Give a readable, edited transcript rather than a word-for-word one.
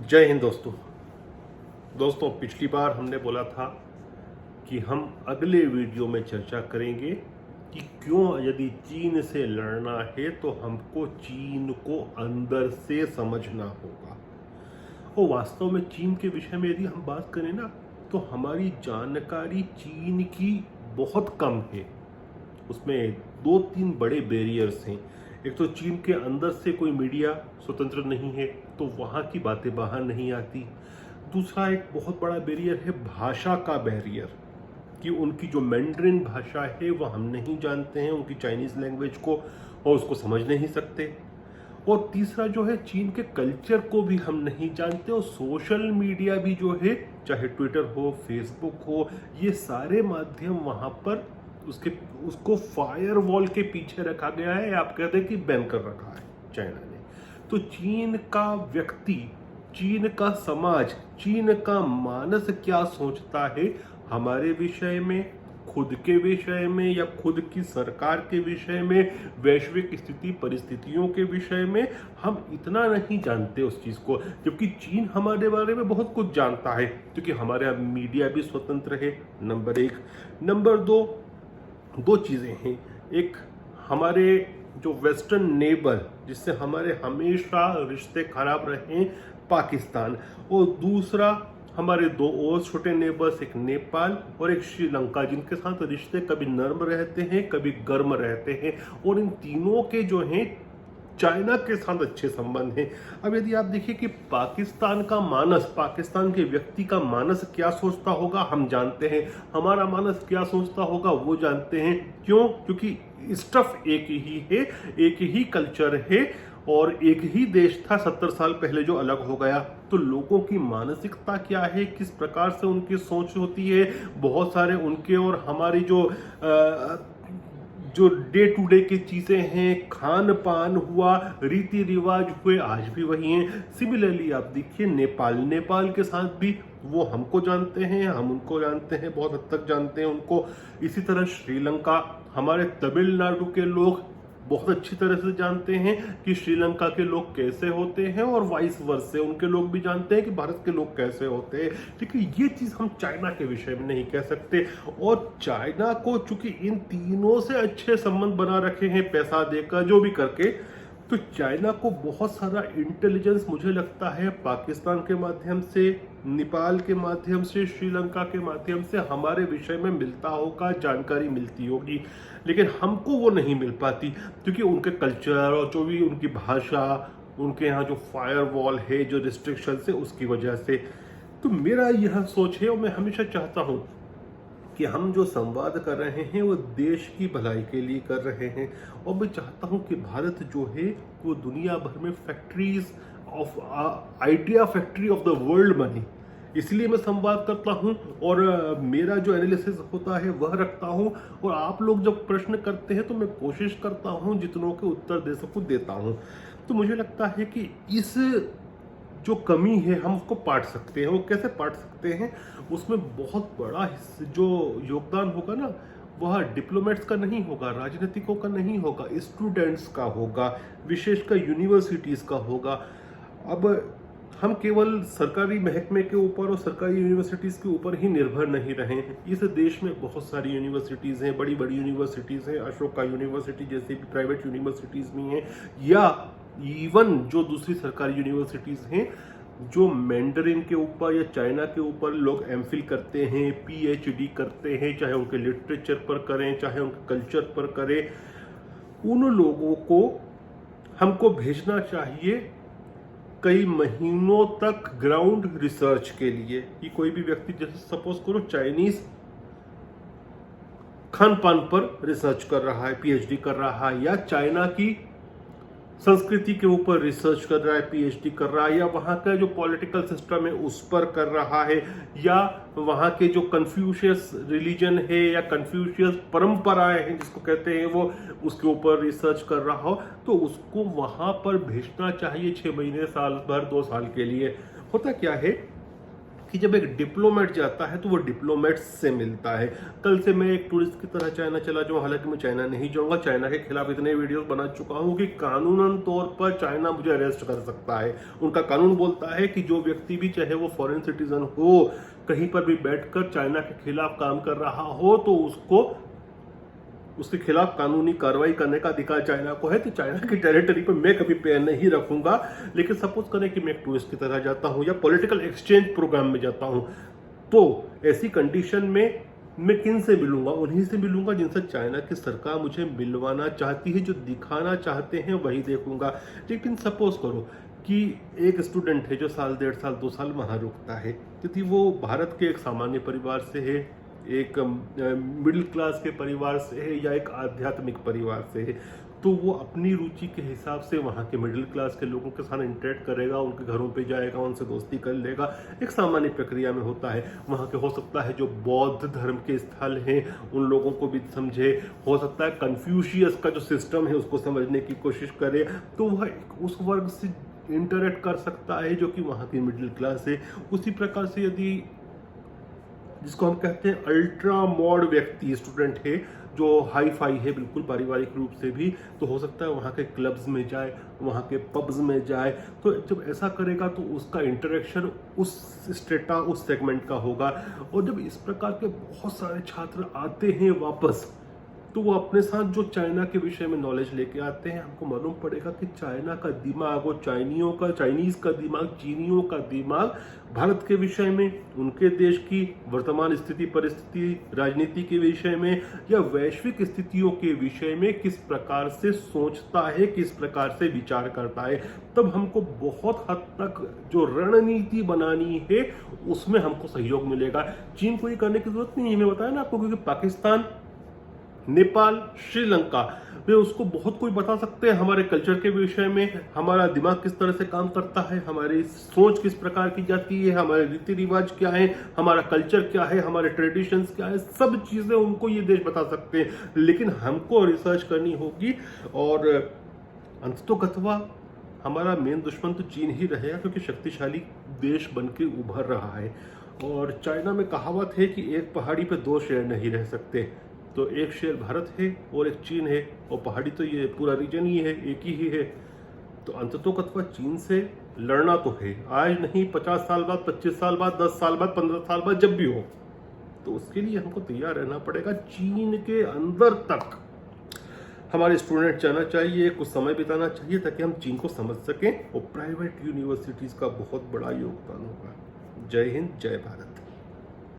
जय हिंद दोस्तों पिछली बार हमने बोला था कि हम अगले वीडियो में चर्चा करेंगे कि क्यों यदि चीन से लड़ना है तो हमको चीन को अंदर से समझना होगा। और वास्तव में चीन के विषय में यदि हम बात करें ना तो हमारी जानकारी चीन की बहुत कम है। उसमें दो तीन बड़े बैरियर्स हैं। एक तो चीन के अंदर से कोई मीडिया स्वतंत्र नहीं है तो वहाँ की बातें बाहर नहीं आती। दूसरा एक बहुत बड़ा बैरियर है भाषा का बैरियर, कि उनकी जो मैंड्रिन भाषा है वो हम नहीं जानते हैं, उनकी चाइनीज़ लैंग्वेज को, और उसको समझ नहीं सकते। और तीसरा जो है चीन के कल्चर को भी हम नहीं जानते। और सोशल मीडिया भी जो है, चाहे ट्विटर हो, फेसबुक हो, ये सारे माध्यम वहाँ पर उसको फायर वॉल के पीछे रखा गया है। आप कहते हैं कि बैन कर रखा है चाइना ने। तो चीन का व्यक्ति, चीन का समाज, चीन का मानस क्या सोचता है हमारे विषय में, खुद के विषय में या खुद की सरकार के विषय में, वैश्विक स्थिति परिस्थितियों के विषय में, हम इतना नहीं जानते उस चीज़ को। जबकि चीन हमारे बारे में बहुत कुछ जानता है क्योंकि हमारे यहाँ मीडिया भी स्वतंत्र है, नंबर एक। नंबर दो चीज़ें हैं। एक हमारे जो वेस्टर्न नेबर जिससे हमारे हमेशा रिश्ते खराब रहे, पाकिस्तान, और दूसरा हमारे दो और छोटे नेबर्स, एक नेपाल और एक श्रीलंका, जिनके साथ रिश्ते कभी नर्म रहते हैं कभी गर्म रहते हैं। और इन तीनों के जो हैं चाइना के साथ अच्छे संबंध हैं। अब यदि आप देखिए कि पाकिस्तान का मानस, पाकिस्तान के व्यक्ति का मानस क्या सोचता होगा हम जानते हैं, हमारा मानस क्या सोचता होगा वो जानते हैं। क्यों? क्योंकि स्टफ एक ही है, एक ही कल्चर है और एक ही देश था 70 साल पहले जो अलग हो गया। तो लोगों की मानसिकता क्या है, किस प्रकार से उनकी सोच होती है, बहुत सारे उनके और हमारी जो डे टू डे की चीज़ें हैं, खान पान हुआ, रीति रिवाज हुए, आज भी वही हैं। सिमिलरली आप देखिए नेपाल के साथ भी वो हमको जानते हैं, हम उनको जानते हैं, बहुत हद तक जानते हैं उनको। इसी तरह श्रीलंका, हमारे तमिलनाडु के लोग बहुत अच्छी तरह से जानते हैं कि श्रीलंका के लोग कैसे होते हैं, और वाइस वर्से उनके लोग भी जानते हैं कि भारत के लोग कैसे होते हैं। ठीक है, ये चीज़ हम चाइना के विषय में नहीं कह सकते। और चाइना को चूंकि इन तीनों से अच्छे संबंध बना रखे हैं, पैसा देकर जो भी करके, तो चाइना को बहुत सारा इंटेलिजेंस मुझे लगता है पाकिस्तान के माध्यम से, नेपाल के माध्यम से, श्रीलंका के माध्यम से हमारे विषय में मिलता होगा, जानकारी मिलती होगी। लेकिन हमको वो नहीं मिल पाती क्योंकि उनके कल्चर और जो भी उनकी भाषा, उनके यहाँ जो फायर वॉल है, जो रिस्ट्रिक्शन है, उसकी वजह से। तो मेरा यह सोच है और मैं हमेशा चाहता हूँ कि हम जो संवाद कर रहे हैं वो देश की भलाई के लिए कर रहे हैं। और मैं चाहता हूं कि भारत जो है वो दुनिया भर में factories of idea factory of the world बने, इसलिए मैं संवाद करता हूं और मेरा जो एनालिसिस होता है वह रखता हूं। और आप लोग जब प्रश्न करते हैं तो मैं कोशिश करता हूं जितनों के उत्तर दे सकूं देता हूं। तो मुझे लगता है कि इस जो कमी है हम उसको पाट सकते हैं। वो कैसे पाट सकते हैं? उसमें बहुत बड़ा जो योगदान होगा ना, वह डिप्लोमेट्स का नहीं होगा, राजनीतिकों का नहीं होगा, स्टूडेंट्स का होगा, विशेषकर यूनिवर्सिटीज़ का होगा। अब हम केवल सरकारी महकमे के ऊपर और सरकारी यूनिवर्सिटीज़ के ऊपर ही निर्भर नहीं रहे हैं। इस देश में बहुत सारी यूनिवर्सिटीज़ हैं, बड़ी बड़ी यूनिवर्सिटीज़ हैं, अशोका यूनिवर्सिटी जैसी भी प्राइवेट यूनिवर्सिटीज़ भी हैं, या इवन जो दूसरी सरकारी यूनिवर्सिटीज़ हैं जो मैंडरिन के ऊपर या चाइना के ऊपर लोग एमफिल करते हैं, पीएचडी करते हैं, चाहे उनके लिटरेचर पर करें, चाहे उनके कल्चर पर करें, उन लोगों को हमको भेजना चाहिए कई महीनों तक ग्राउंड रिसर्च के लिए। कि कोई भी व्यक्ति, जैसे सपोज करो चाइनीज खान पान पर रिसर्च कर रहा है, पीएचडी कर रहा है, या चाइना की संस्कृति के ऊपर रिसर्च कर रहा है, पीएचडी कर रहा है, या वहाँ का जो पॉलिटिकल सिस्टम है उस पर कर रहा है, या वहाँ के जो कन्फ्यूशियस रिलीजन है या कन्फ्यूशियस परंपराएं हैं जिसको कहते हैं, वो उसके ऊपर रिसर्च कर रहा हो, तो उसको वहाँ पर भेजना चाहिए 6 महीने, साल भर, 2 साल के लिए। होता क्या है कि जब एक डिप्लोमेट जाता है तो वो डिप्लोमेट से मिलता है। कल से मैं एक टूरिस्ट की तरह चाइना चला जाऊँ, हालांकि मैं चाइना नहीं जाऊँगा। चाइना के खिलाफ इतने वीडियोस बना चुका हूँ कि कानूनन तौर पर चाइना मुझे अरेस्ट कर सकता है। उनका कानून बोलता है कि जो व्यक्ति भी, चाहे वो फॉरेन सिटीजन हो, कहीं पर भी बैठकर चाइना के खिलाफ काम कर रहा हो तो उसके खिलाफ कानूनी कार्रवाई करने का अधिकार चाइना को है। तो चाइना की टेरिटरी पर मैं कभी पैर नहीं रखूंगा। लेकिन सपोज करें कि मैं एक टूरिस्ट की तरह जाता हूं या पॉलिटिकल एक्सचेंज प्रोग्राम में जाता हूं, तो ऐसी कंडीशन में मैं किन से मिलूंगा? उन्हीं से मिलूंगा जिनसे चाइना की सरकार मुझे मिलवाना चाहती है, जो दिखाना चाहते हैं वही देखूंगा। लेकिन सपोज करो कि एक स्टूडेंट है जो साल, 1.5 साल, 2 साल वहां रुकता है, क्योंकि वो भारत के एक सामान्य परिवार से है, एक मिडिल क्लास के परिवार से है या एक आध्यात्मिक परिवार से है, तो वो अपनी रुचि के हिसाब से वहाँ के मिडिल क्लास के लोगों के साथ इंटरेक्ट करेगा, उनके घरों पे जाएगा, उनसे दोस्ती कर लेगा। एक सामान्य प्रक्रिया में होता है। वहाँ के हो सकता है जो बौद्ध धर्म के स्थल हैं उन लोगों को भी समझे, हो सकता है कन्फ्यूशियस का जो सिस्टम है उसको समझने की कोशिश करे, तो वह उस वर्ग से इंटरेक्ट कर सकता है जो कि वहाँ की मिडिल क्लास है। उसी प्रकार से यदि जिसको हम कहते हैं अल्ट्रा मॉड व्यक्ति, स्टूडेंट है जो हाई फाई है बिल्कुल पारिवारिक रूप से भी, तो हो सकता है वहाँ के क्लब्स में जाए, वहाँ के पब्स में जाए। तो जब ऐसा करेगा तो उसका इंटरेक्शन उस स्टेटा, उस सेगमेंट का होगा। और जब इस प्रकार के बहुत सारे छात्र आते हैं वापस, तो वो अपने साथ जो चाइना के विषय में नॉलेज लेके आते हैं, हमको मालूम पड़ेगा कि चाइना का दिमाग और चाइनीज का दिमाग, चीनियों का दिमाग भारत के विषय में, उनके देश की वर्तमान स्थिति परिस्थिति, राजनीति के विषय में या वैश्विक स्थितियों के विषय में किस प्रकार से सोचता है, किस प्रकार से विचार करता है। तब हमको बहुत हद तक जो रणनीति बनानी है उसमें हमको सहयोग मिलेगा। चीन को ये करने की जरूरत नहीं है, मैं बताया ना आपको, क्योंकि पाकिस्तान, नेपाल, श्रीलंका वे उसको बहुत कुछ बता सकते हैं हमारे कल्चर के विषय में, हमारा दिमाग किस तरह से काम करता है, हमारी सोच किस प्रकार की जाती है, हमारे रीति रिवाज क्या है, हमारा कल्चर क्या है, हमारे ट्रेडिशंस क्या है, सब चीजें उनको ये देश बता सकते हैं। लेकिन हमको रिसर्च करनी होगी और अंततोगत्वा हमारा मेन दुश्मन तो चीन ही रहेगा, क्योंकि शक्तिशाली देश बन के उभर रहा है। और चाइना में कहावत है कि एक पहाड़ी पे 2 शेर नहीं रह सकते, तो एक शेर भारत है और एक चीन है, और पहाड़ी तो ये पूरा रीजन ही है, एक ही है। तो अंततोगत्वा चीन से लड़ना तो है, आज नहीं 50 साल बाद, 25 साल बाद, 10 साल बाद, 15 साल बाद, जब भी हो। तो उसके लिए हमको तैयार रहना पड़ेगा। चीन के अंदर तक हमारे स्टूडेंट जाना चाहिए, कुछ समय बिताना चाहिए, ताकि हम चीन को समझ सकें। और प्राइवेट यूनिवर्सिटीज़ का बहुत बड़ा योगदान होगा। जय हिंद, जय भारत।